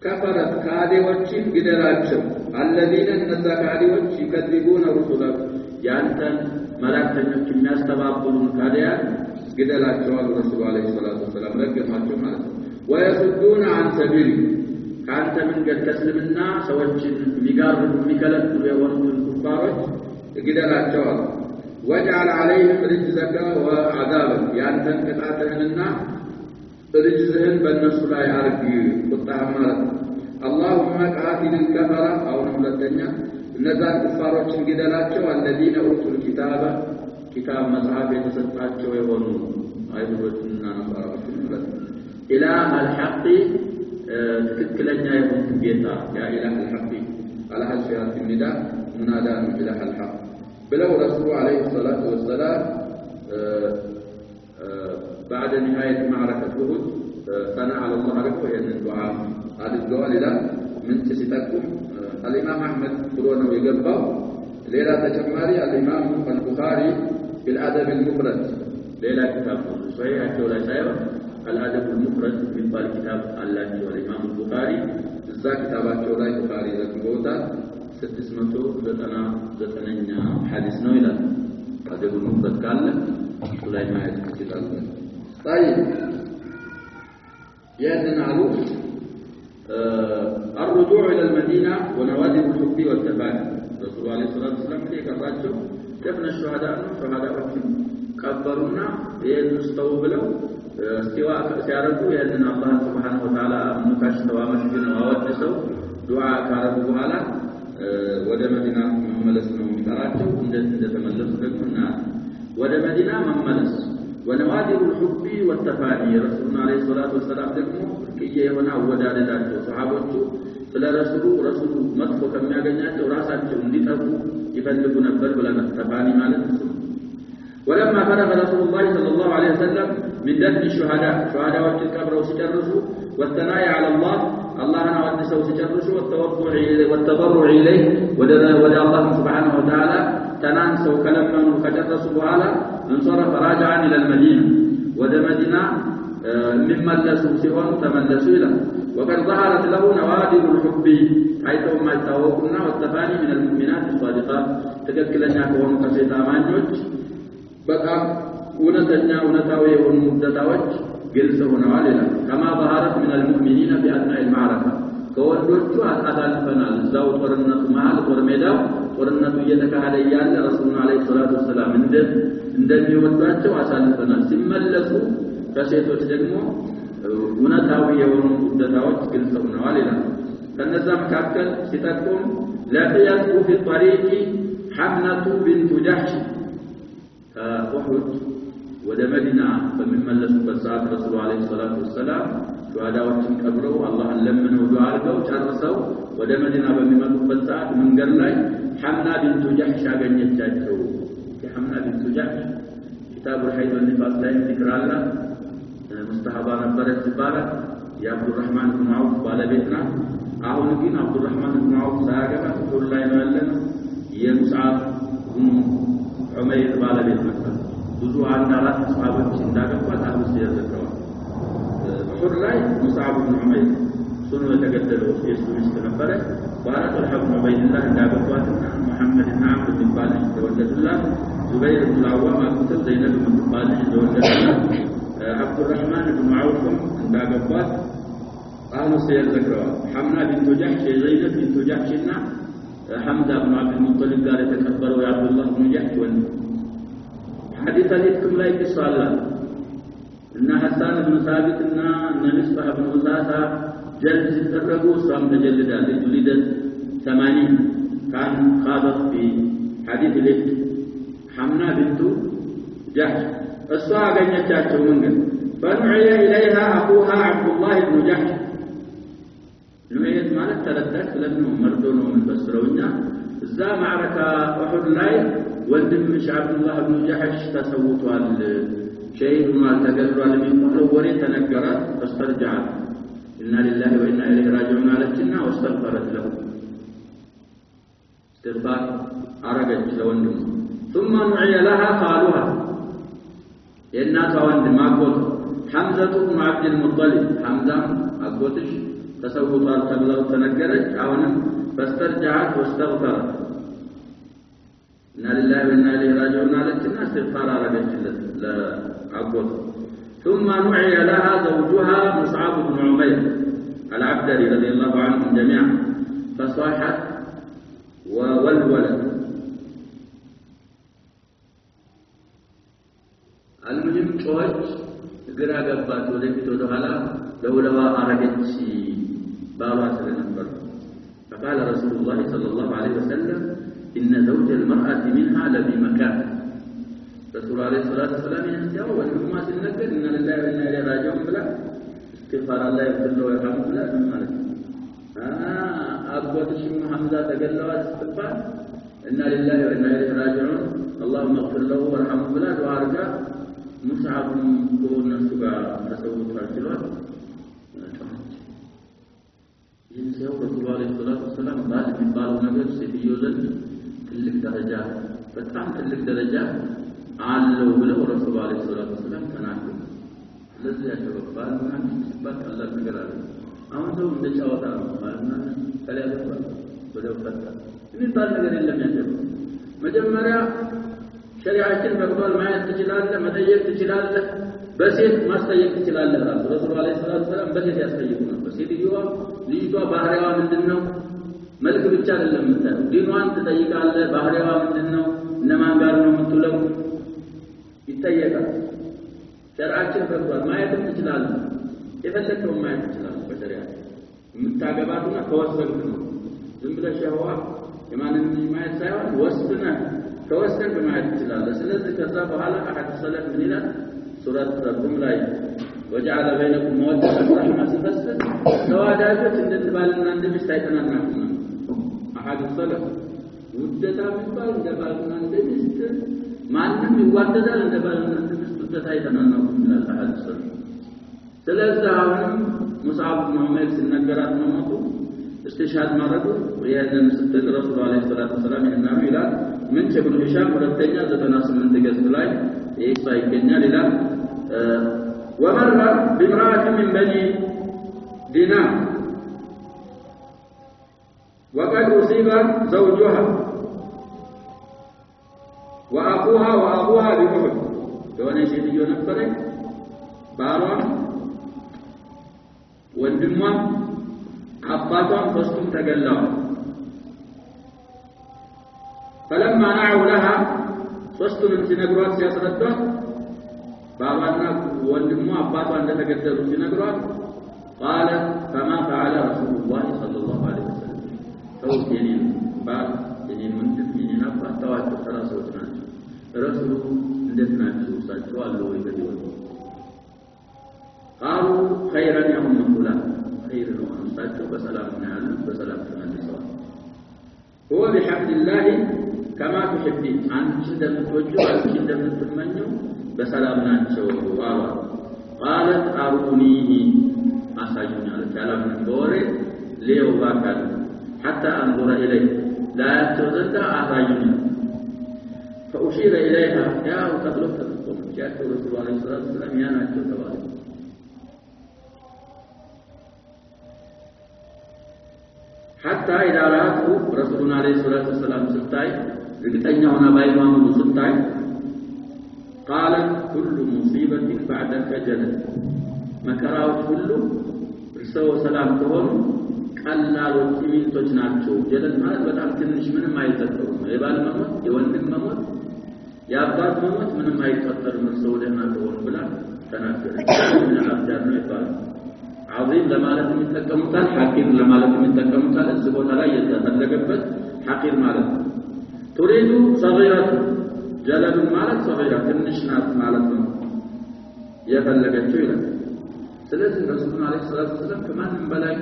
كفرت ካዲዎችን ግደላቸው الذين ነዛካዲዎች ይከذبون رسلك ያንተን መላእክተኞች የሚያስተባብሉን ካዲያን ግደላቸው አሉ ረሱል አለይሂ ሰላቱ ወሰለም ረገማቸው ማለት ነው ويصدون عن سبيل ካንተ መንገድ ከስልምና ሰዎችን የሚጋርዱ የሚከለክሉ የሆኑትን ኩፋሮች ግደላቸው አሉ وجعل عليهم رجزك وعذابك ያንተን ቅጣትህንና رجزህን በእነሱ ላይ አርግ ቁጣህ ማለት اللهم قاتل الكفرة أو ሁለተኛ እነዛን ኩፋሮችን ግደላቸው الذين اوتوا الكتاب كتاب መጽሐፍ የተሰጣቸው የሆኑ አይሁዶችና ነሳራዎችን ማለት إله الحق ትክክለኛ የሆኑ ጌታ ያ إله الحق على حسيات النداء منادى إله الحق بلو رسول عليه الصلاة والسلام بعد نهاية معركة أحد ثنى على الله ركوه أن الدعاء هذا الدعاء لله من تستكم الإمام أحمد قلونا ويقبه ليلة تجماري الإمام البخاري في الأدب المفرد ليلة كتاب صحيح ولا سائر الأدب المفرد من بالكتاب الله والإمام البخاري ذا كتابات ولا البخاري ذا كبوتا 699 حديث ነው ይላል አደቡ ሙፈት ካለ ላይ ማየት ይችላል طيب يدنالو الرجوع الى المدينه ونوادي الحب والتفاني رسول الله صلى الله عليه وسلم يقراቸው دفن الشهداء شهداءዎችን ቀበሩና የንስተው ብለው استواء ሲያረጉ ያንን አላህ Subhanahu Wa Ta'ala ሙካሽተው አመስግነው አወድሰው ዱዓ ካረጉ በኋላ ወደ መዲና መመለስ ነው የሚጠራቸው እንደተመለሱ ደግሞና ወደ መዲና መመለስ ونوادر الحب والتفاني رسولنا عليه الصلاه والسلام ደግሞ የሆነ አወዳደዳቸው ሱሐቦቹ ስለ ረሱሉ መጥፎ ከሚያገኛቸው ራሳቸው እንዲጠፉ ይፈልጉ ነበር ብለናል ተፋኒ ማለት ነው ولما فرغ رسول الله صلى الله عليه وسلم من دفن الشهداء شهداء قبروا سجرسوا والثناء على الله اللهنا ودسوا سجرسوا والتضرع إليه ودى الله سبحانه وتعالى تنانسوا كلمنوا كجرسوا بوالا انصرف راجعا إلى المدينة ودى مدينة مما لسوا سيهم تملسوا إلى وقد ظهرت له نوادر الحب حيث ما يتوقنا والتفاني من المؤمنات الصادقات تككلن يكون كسيطا مانجوج በጣም እውነታዊ የሆኑ ሙደታዎች ግልጽ ሆነዋል ይላል ከማ ባህረት من المؤمنين في اثناء المعركه ከወንዶቹ አሳልፈናል እዛው ጦርነቱ መሃል ጦርሜዳው ጦርነቱ እየተካሄደ ያለ ረሱሉና አለይሂ ሰላቱ ወሰለም እንደሚወዷቸው አሳልፈናል ሲመለሱ ከሴቶች ደግሞ እውነታዊ የሆኑ ሙደታዎች ግልጽ ሆነዋል ይላል ከነዛ መካከል ሲጠቁም ለቂያቱ في الطريق حمنة بنت جحش أحد ወደ መዲና በሚመለሱበት ሰዓት ረሱል አለይሂ ሰላቱ ወሰለም ሸሃዳዎችን ቀብረው አላህን ለምነው ዱዓ አድርገው ጨርሰው ወደ መዲና በሚመጡበት ሰዓት መንገድ ላይ ሐምና ቢንቱ ጀህሽ አገኘቻቸው ሐምና ቢንቱ ጀህሽ ኪታቡ الحيض والنفاس ላይ ይቅራላ ሙስተሐባ ነበረች ይባላል የአብዱራህማን ኢብኑ አውፍ ባለቤት ናት አሁን ግን አብዱራህማን ኢብኑ አውፍ ሳያገባ ሁሉ ላይ ነው ያለነው የሙስዓብ ዑመይር ባለቤት ነበር ብዙ አንድ አራት ሰሃቦች እንዳገባት አሁን ሲያዘከረው ሁሉ ላይ ሙስዓብ ኢብኑ ዑመይር ሱኑ የተገደለው የሱ ሚስት ነበረ ባረከ ኢብኑ ዑበይድላህ እንዳገባትና መሐመድ ኢብኑ አምር ይባል ተወለዱላት ዙበይር ኢብኑ አዋም አክተብ ዘይነብ ይባል ተወለዱላት አብዱራህማን ኢብኑ አውፍ እንዳገባት አሁን ሲያዘከረው ሐምና ቢንቱ ጀህሽ ዘይነብ ቢንቱ ጀህሽና حمزة بن عبد المطلب قال يتكبروا يا عبد الله بن جحش حديث الإفكم لا يتصال إن حسان بن ثابت إن مصطح بن أساسة جلد الترقوا صام تجلد عليه جلدت 80 كان خاضت في حديث الإفك حمنا بنت جحش الصاع قنيتاتهم منقل فنعي إليها أخوها عبد الله بن جحش ኑዕየት ማለት ተረዳች ብለን ነው መርዶ ነው የምንፈስረውኛ እዛ ማዕረካ ኡሁድ ላይ ወንድምሽ አብዱላህ ኢብኑ ጀህሽ ተሰውቷል ሸሂድ ሆኗል ተገድሏል የሚባለው ወሬ ተነገራት ፈስተርጃት ኢና ሊላሂ ወኢና ኢለይሂ ራጂዑን አለችና ወስተግፈረት ለሁ استغفار አረገች ለወንድሙ ثم نعي لها قالوها የእናቷ ወንድም አጎት ሐምዘቱ ኢብኑ አብድ المطلب ሐምዛ አጎትሽ ተሰውቷል ተብለው ተነገረች አሁንም ፈስተርጃት ወስተግፈረት إنا لله وإنا إليه راجعون علينا استغفار رجلت لعبود ثم نعي لها زوجها مصعب بن عمير العبدري رضي الله عنهم جميعا فصاحت وولولت المهم شوج ግራ ገባት ወደፊት ወደ ኋላ ለውለዋ አረገች ባሏ ስለነበር فقال رسول الله صلى الله عليه وسلم إن زوج المرأة منها لفي مكان رسول الله صلى الله عليه وسلم ينسيوا والأمة النكر إن لله وإنا إليه راجعون بلا استغفار الله يغفر له ويرحمه بلا مالك أبوات الشيخ حمزة تقلوا استغفار إن لله وإنا إليه راجعون اللهم اغفر له وارحمه بلا وارجع مصعب كون سبع تسوق فرسلات ينسيوا رسول الله صلى الله عليه وسلم بعد من بعض نجر سيديو زند ትልቅ ደረጃ በጣም ትልቅ ደረጃ አለው ብለው ረሱል አለይሂ ሰላቱ ወሰለም ተናገሩ ለዚህ ያተባባል ማለት ሲባል ቀላል ነገር አለ አሁን ሰው እንደ ጫወታ ነው ማለት ከሊያደርጋል ወደው ፈታ የሚባል ነገር የለም ያለው መጀመሪያ ሸሪዓችን በቅቷል ማየት ትችላለህ መጠየቅ ትችላለህ በሴት ማስጠየቅ ትችላለህ ረሱል አለይሂ ሰላቱ ወሰለም በሴት ያስጠይቁ ነበር ሴትዮዋ ልጅቷ ባህሪዋ ምንድነው መልክ ብቻ አይደለም የምታየው ዲኗን ትጠይቃለህ ባህሪዋ ምንድነው እነማን ጋር ነው የምትውለው ይጠየቃል ሸሪዓችን ፈቅዷል ማየትም ትችላለህ የፈለከው ማየት ትችላለህ በሸሪዓ የምታገባቱና ከወሰንክ ነው ዝም ብለህ ሸህዋ የማንን ማየት ሳይሆን ወስነህ ከወሰንክ ማየት ትችላለህ ስለዚህ ከዛ በኋላ አሐድ ሰለፍ ምን ይላል ሱረት ሩም ላይ وجعل بينكم مودة ورحمة تفسر ተዋዳጆች እንደባልና እንደሚስት አይተናናቁም አሐድ ሰለፍ ውደታ የሚባል እንደባልና እንደሚስት ማንም ይዋደዳል እንደባልና እንደሚስት ውደታ አይተናናቁም ይላል አሐድ ሰለፍ ስለዚህ አሁንም ሙስዓብ ኢብኑ ዑመይር ሲነገራት መሞቱ استشهاد ማድረጉ ወያንን ስትል ረሱል አለይሂ ሰላቱ ወሰለም ይናሩ ይላል ምን ኢብኑ ሂሻም ሁለተኛ 98 ገጽ ላይ ይህ ይገኛል ይላል ومر بامرأة من بني دينار وقد أصيب زوجها وأبوها بأحد كوني شيء نفره بارا وندموا أبطاهم فستم تقلوا فلما نعوا لها فستم انتنقرات سياسرتها بابانا وندموا أبطاهم እንደተገደሉ ሲነግሯት قال كما فعل رسول الله صلى الله عليه وسلم توت ينين بعد ينين وندم ينين أبطاهم ተዋቸው ተራሶች ናቸው ረሱሉ እንዴት ናቸው ሳቸው አለው ይገዲው قالوا خيرا يا ام فلان خير ነው ሳቸው በሰላም ነው ያለው በሰላም ተመልሰዋል هو بحمد الله كما تحبين አንቺ እንደምትወጂው አንቺ እንደምትመኘው በሰላም ናቸው አሏ قالت أرونيه أساجوني على كلام بوري ليو باكال حتى أنظر إليه لا يتوزد أساجوني فأشير إليها يا وتطلب تطلب جاءت رسول الله عليه الصلاة والسلام يا ناجو تبالي حتى إذا رأته رسولنا عليه الصلاة والسلام ستاي لقد هنا بايما من ستاي قالت كل مصيبة بعدك جلد مكراو كله رسو سلام تهون قلالو تيمينتوች ናቸው ጀለድ ማለት በጣም ትንሽ ምንም አይተጠሩም የባል መሞት የወንድም መሞት የአባት መሞት ምንም አይተጠርም ሰው ደህና ተሆኑ ብላ ተናገረች ምን አብዳር ነው ይባላል عظيم ለማለት የሚጠቀሙታል ሐቂር ለማለት የሚጠቀሙታል እዚህ ቦታ ላይ የተፈለገበት ሐቂር ማለት ነው تريد صغيرة جلد ማለት صغيرة ትንሽ ናት ማለት ነው የፈለገችው ይላል ስለዚህ ረሱል አለይሂ ሰላቱ ወሰለም ከማንም በላይ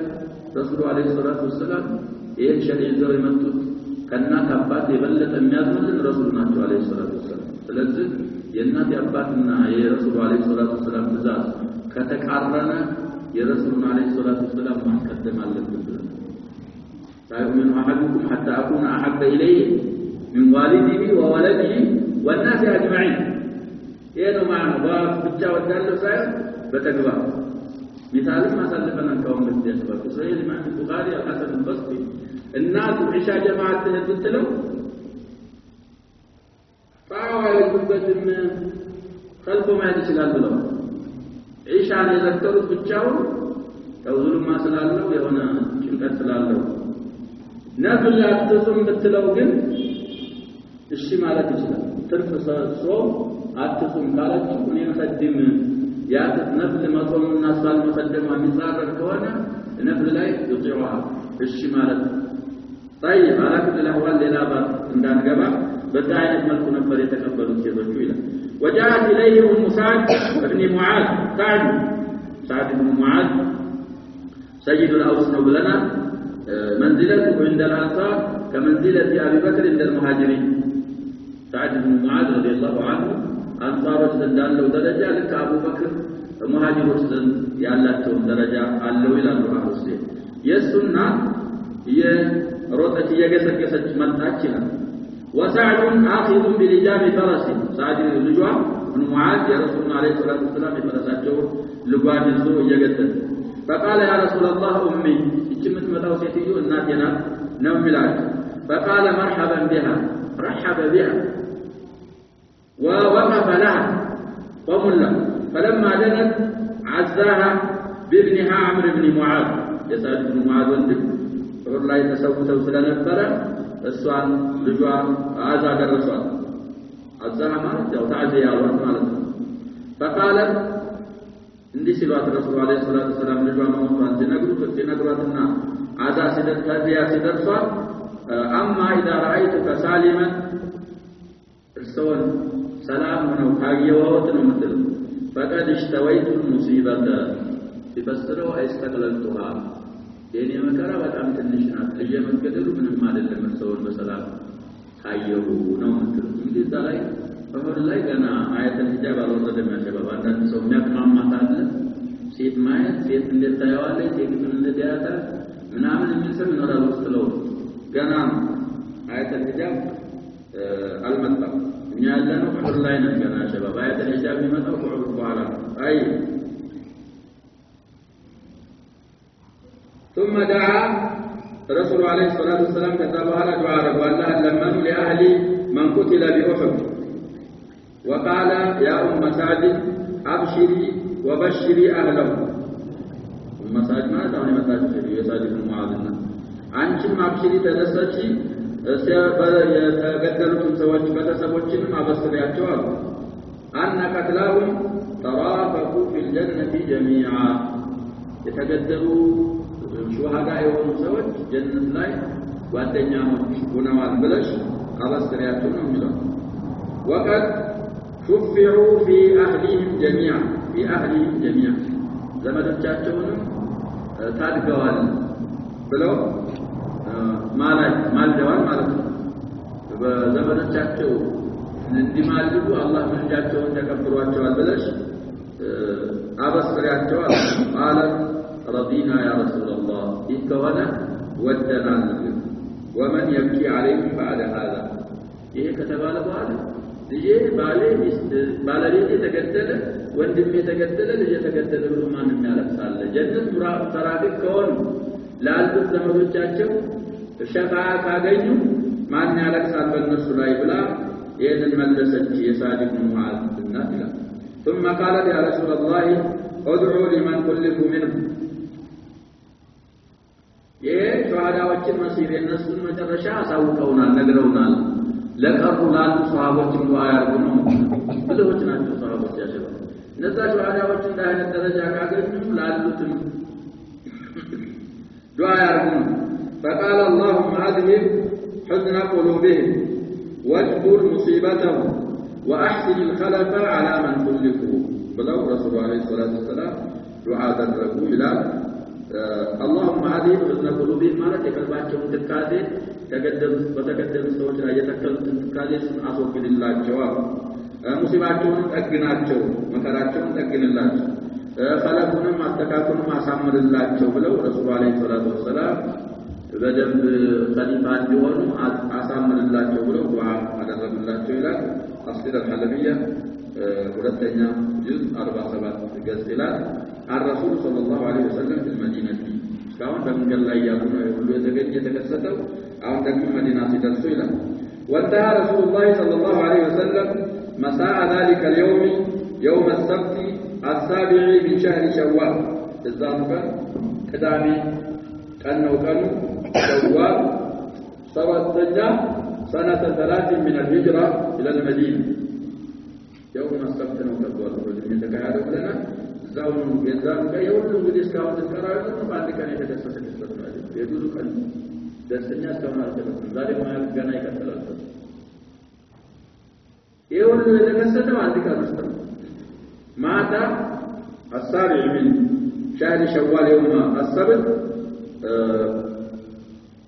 ረሱል አለይሂ ሰላቱ ወሰለም ይህን ሸሪዕ ይዘው የመጡት ከእናት አባት የበለጠ የሚያዝኑልን ረሱል ናቸው አለይሂ ሰላቱ ወሰለም። ስለዚህ የእናት አባትና የረሱል አለይሂ ሰላቱ ወሰለም ትእዛዝ ከተቃረነ የረሱሉን አለይሂ ሰላቱ ወሰለም ማስቀደም አለብን ብለን فيؤمن أحدكم حتى أكون أحب إليه من والده وولده والناس أجمعين. إيه معنى ضاف بتشا ودالو ساير بتكبر. مثال ما سلفنا كون بالتكبر. صحيح الإمام البخاري الحسن البصري الناس عشاء جماعة تهدتلو فأوعى الكبة خلفه ما يدشلال بلو عشاء يذكروا بتشاو كوزلوا ما سلالو يهونا شنكت سلالو نفل አትጹም ብትለው ግን እሺ ማለት ይችላል። ትርፍ ሰው አትጹም ካለች እኔ መቀደም ያ ነፍል መጾምና ሷል መቀደም የሚጻረር ከሆነ ነፍል ላይ ይጥሩዋ እሺ ማለት طيب على كل الاحوال ሌላ ባር እንዳንገባ በዛ አይነት መልኩ ነበር የተቀበሉት ሴቶቹ ይላል። وجاءت اليه ام سعد ابن معاذ سعد بن معاذ سيد الاوس ነው ብለናል። منزلته عند الأنصار كمنزلة أبي بكر عند المهاجرين. سعد بن معاذ رضي الله عنه أنصار السندان له درجة لك أبو بكر مهاجر السند يالاتهم درجة علو إلى الله السيد يسنا يروتك يجسك متأكلا. وسعد آخذ بلجام فرسه. سعد الرجوع بن معاذ يا رسول الله عليه الصلاة والسلام فرساته لقوان الزوء يجسد. فقال يا رسول الله أمي كمت متوسطيو الناتنا نوم بلاد. فقال مرحبا بها رحب بها ووقف لها وملا. فلما دنت عزاها بابنها عمرو بن معاذ. يسعد بن معاذ وندك فقال الله يتسوسوا سلنبرا السؤال رجوع عزا الرسول عزاها مالت أو تعزي يا الله مالت. فقالت እንዲህ ሲሏት ረሱል አለይሂ ሰላቱ ወሰለም ልጇ መሞቷን ሲነግሯትና አዛ ሲደርሳዚያ ሲደርሷት አማ ኢዛ ረአይቱከ ሳሊመን እርሶን ሰላም ነው ካየሁት ነው የምትለው ፈቀድ እሽተወይቱ ሙሲበተ ሲፈስረው አይስተቅለልቱሃ የኔ መከራ በጣም ትንሽ ናት ልጄ መገደሉ ምንም አይደለም እርሶን በሰላም ካየሁ ነው የምትለው። እንግዲህ እዛ ላይ በሁሉ ላይ ገና አያተል ሂጃብ አልወረደም ያሸባብ አንዳንድ ሰው የሚያቅማማት አለ። ሴት ማየት ሴት እንዴት ታየዋለች ሴት እንዴት ያያታል ምናምን የሚል ሰው ይኖራል ውስጥ ነው። ገና አያተል ሂጃብ አልመጣም። እኛ ያለነው ሁሉ ላይ ነው ገና ያሸባብ አያተል ሂጃብ የሚመጣው ሁሉ በኋላ አይ ثم دعا رسول عليه الصلاة والسلام كتب على دعاء والله لمنوا لأهل من قتل بأحد. وقال يا أم سعد أبشري وبشري أهله. أم سعد ما تعني مساجد يا سعد بن معاذ أنتم أبشري تدسشي يتقدرون سواج بتسبوجين ما بصرياتهم أن قتلاهم ترافقوا في الجنة جميعا. يتقدروا شهداء يوم سواج جنة لاي وأدنياهم ونوال بلش أبصرياتهم ملون. وقد شفعوا في أهلهم جميعا زمدتشاቸውን ታድገዋል ብለው ማልደዋል ማለት ነው። በዘመዶቻቸው እንዲማልዱ አላህ ምልጃቸውን ተቀብሏቸዋል ብለሽ አበስሪያቸዋል። قالت رضينا يا رسول الله إذ ودنا. ومن يبكي عليكم بعد هذا. ይሄ ከተባለ በኋላ ልጄ ባለቤቴ ተገደለ ወንድሜ ተገደለ ልጄ ተገደለ ብሎ ማንም ያለቅሳል? ጀነት ተራፊቅ ከሆኑ ላሉት ዘመዶቻቸው ሸፋዓ ካገኙ ማን ያለቅሳል በእነሱ ላይ ብላ ይህንን መለሰች የሳዕድ ብን ሙዓዝ እናት ይላል። ثم قالت يا رسول الله ادعوا لمن كلفوا منه. ይሄ ሸሃዳዎችን መሲር የነሱን መጨረሻ አሳውቀውናል ነግረውናል። ለቀሩ ላሉ ሷሃቦችን ዱዓ ያርጉ ነው ብዙዎች ናቸው ሷሃቦች ያሸባል። እነዛ ሸሃዳዎች እንደ አይነት ደረጃ ካገኙ ላሉትም ዱዓ ያርጉ ነው። فقال اللهم اذهب حزن قلوبهم واجبر مصيبتهم واحسن الخلف على من خلفوا ብለው ረሱል አለይሂ ሰላቱ ወሰለም ዱዓ አደረጉ ይላል። اللهم عذب حزن قلوبهم ማለት የቀልባቸውን ትካዜ በተገደሉ ሰዎች ላይ የተከሉትን ትካዜ አስወግድላቸው ሙሲባቸውን ጠግናቸው መከራቸውን ጠግንላቸው ፈለጉንም አስተካክሉም አሳምርላቸው ብለው ረሱሉ አለይሂ ሰላቱ ወሰለም በደንብ ኸሊፋ እንዲሆኑ አሳምርላቸው ብለው ዱዓ አደረጉላቸው ይላል አስሊል አልሐለቢያ ሁለተኛ ጁዝ 47 ገጽ ይላል الرسول صلى الله عليه وسلم في المدينة كان بمنجل لا يكون يقول يتكسته أو تكون مدينة تدرسوا إلى وانتهى رسول الله صلى الله عليه وسلم مساء ذلك اليوم يوم السبت 7 من شهر شوال الزامك كدامي كانوا شوال سوى سنة 3 من الهجرة إلى المدينة يوم السبت نوكبوا الرجل يتكهدوا لنا زاون يزام كيولو بديس كاو تكراو بعد كان يتدسس كسبنا يجوز كان دسنيا استمر ዛሬ ማያ ገና ይከተላል يقول يتكسد بعد كان استمر مات 7 من شهر شوال يوم السبت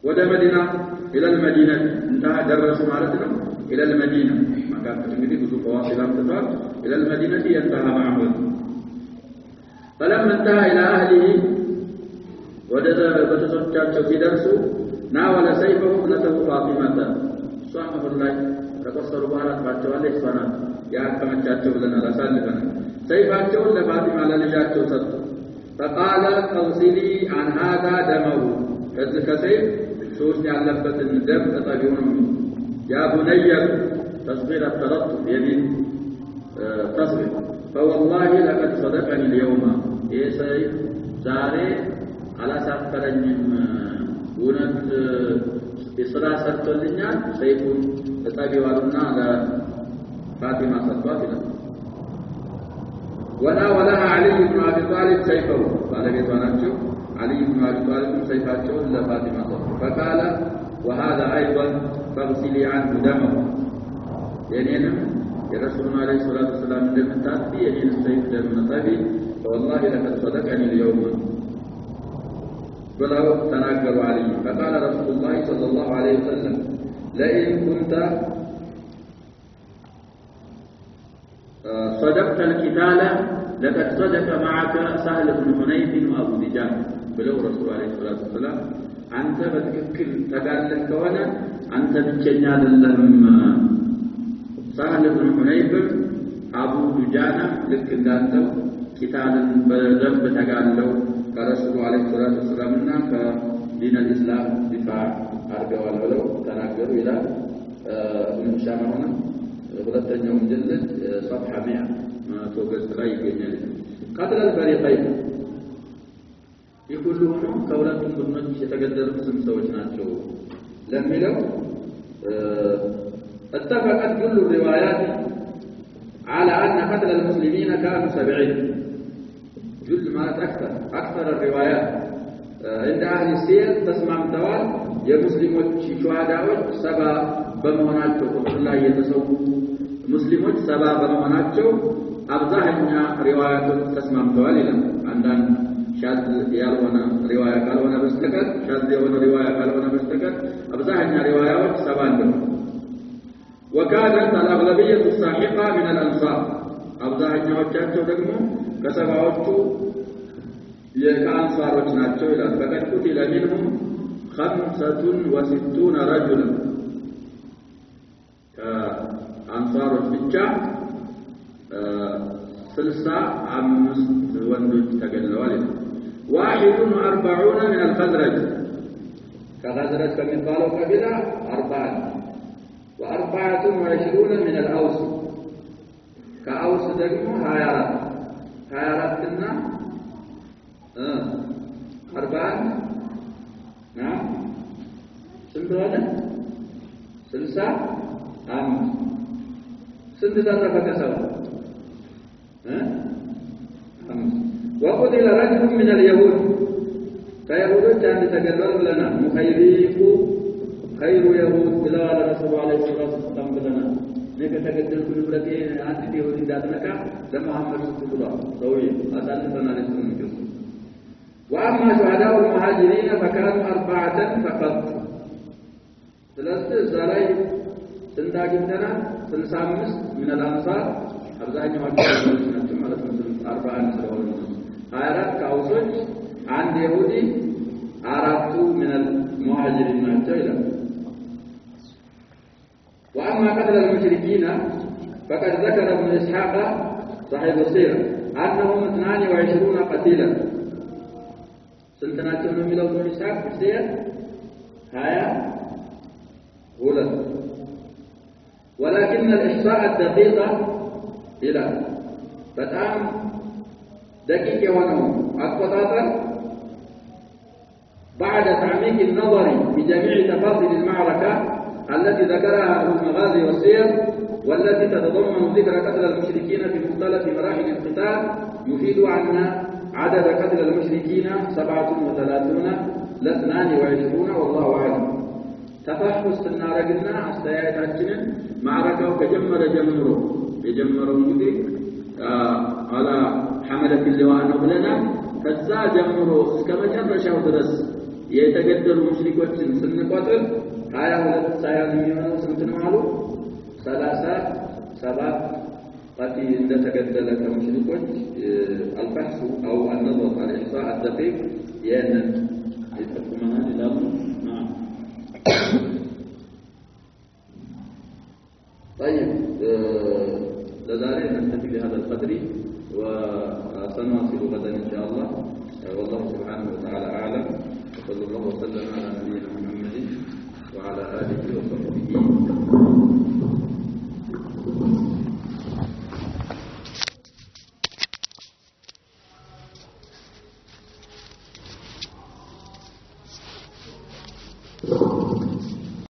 ودى مدينة إلى المدينة انتهى درسوا مالتنا إلى المدينة ما كان تجمدي بذو فواصل امتفاق إلى المدينة ينتهى معه فلما انتهى إلى أهله وجد بتسجد في درسه ناول سيفه ابنته فاطمة صامه الله تقصر بارك باتوا عليه سنة يا كما تشاتوا لنا رسالنا سيفاتوا لفاطمة على لجاتوا صد فقال اغسلي عن هذا دمه كذلك سيف شوش يعلبت الدم تطبيون يا بني تصغير التلطف يمين تصغير فوالله لقد صدقني اليوم يا سيف زاري على سافرنيم ونت إسراء ستولنيا سيكون تطبيوالنا على فاطمة صدقاتنا وناولها علي بن أبي طالب سيفه قال بيتواناتشو علي بن أبي طالب سيفاتشو لفاطمة فقال وهذا أيضا فاغسلي عنه دمه يعني يا رسولنا عليه الصلاة والسلام دم تاتي يعني السيف دم طبي فوالله لقد صدقني اليوم ولو تناقروا عليه فقال رسول الله صلى الله عليه وسلم لئن كنت صدقت القتال لقد صدق معك سهل بن حنيف وابو دجان بلو رسول عليه الصلاة والسلام أنت بتككل تقالك كونا أنت بتشنيا للهم سهل بن حنيف أبو دجانة لك دانتو قتالا بذنب تقالوا كرسول عليه الصلاة والسلام كدين الإسلام دفاع أرجو ولو تناقروا إلى ابن هشام هنا ሁለተኛው መጀለድ صفحة 100 ቶገስ ላይ ይገኛል قتل الفريقين يقول له ከሁለቱም ቡድኖች የተገደሉት ስንት ሰዎች ናቸው ለሚለው اتفقت كل الروايات على أن قتل المسلمين كانوا 70 جل ما أكثر الروايات عند أهل السير تسمع توال يا مسلمون شهداء 7 በመሆናቸው ቁጥር ላይ የተሰው ሙስሊሞች 7 በመሆናቸው አብዛኛው ሪዋያቶች ተስማምተዋል ይላል አንዳንድ ሻዝ ያልሆነ ሪዋያ ካልሆነ በስተቀር ሻዝ የሆነ ሪዋያ ካልሆነ በስተቀር አብዛኛው ሪዋያዎች 7 ነው وكانت الأغلبية الساحقة من الأنصار አብዛኛዎቻቸው ደግሞ ከሰባዎቹ የአንሳሮች ናቸው ይላል فقد قتل منهم 65 رجلا አንሳሮች ብቻ 65 ወንዶች ተገድለዋል 41 من الخزرج ከخزرج ከሚባለው ቀቢላ 40 و24 من الأوس ከአውስ ደግሞ 24 እና 41 ስንት ሆነ 60 ስንት ተረፈ ከሰው وقتل رجل من اليهود فيهودوች አንድ ተገድሏል ብለናል ሙኸይሪቁ خير يهود ብለው አለ ረሱል አለይሂ ሰላቱ ወሰለም ብለናል ነገ ተገደልኩ ንብረቴ አንድ ይሁዲ እንዳትነካ ለመሐመድ ስትብሏል ሰውዬ አሳልፈናል እሱን وأما شهداء المهاجرين فكانوا 4 فقط. ثلاثة زلاي سنتاجتنا 65 من الأنصار أبزاين واجبين نحن على 4 سلوون 24 كأوسج عند يهودي 4 من المهاجرين الجيلة. وأما قتل المشركين فقد ذكر ابن إسحاق صاحب السيرة أنهم 22 قتيلا. سنتناتهم من ابن إسحاق في السير هايا غلط. ولكن الإحصاء الدقيق إلى فتام دقيق ونوم أقطاطا بعد تعميق النظر بجميع تفاصيل المعركة التي ذكرها أهل المغازي والسير والتي تتضمن ذكر قتل المشركين في مختلف مراحل القتال يفيد أن عدد قتل المشركين 37 لا 22 والله أعلم. تفحص النارجنا استياتنا معركة وكجمر جمره يجمرون به على حملة اللواء نقلنا فزا جمره كما جرشوا درس يتقدر المشركين سن قتل هاي ولد سيان يمنو سنتن مالو 37 قتل إذا تقدر المشركين البحث أو النظر على الإحصاء الدقيق يأنن يتقومنا لله. طيب لذلك نكتفي بهذا القدر وسنواصل غدا إن شاء الله. والله سبحانه وتعالى أعلم. وصلى الله وسلم على نبينا محمد وعلى آله وصحبه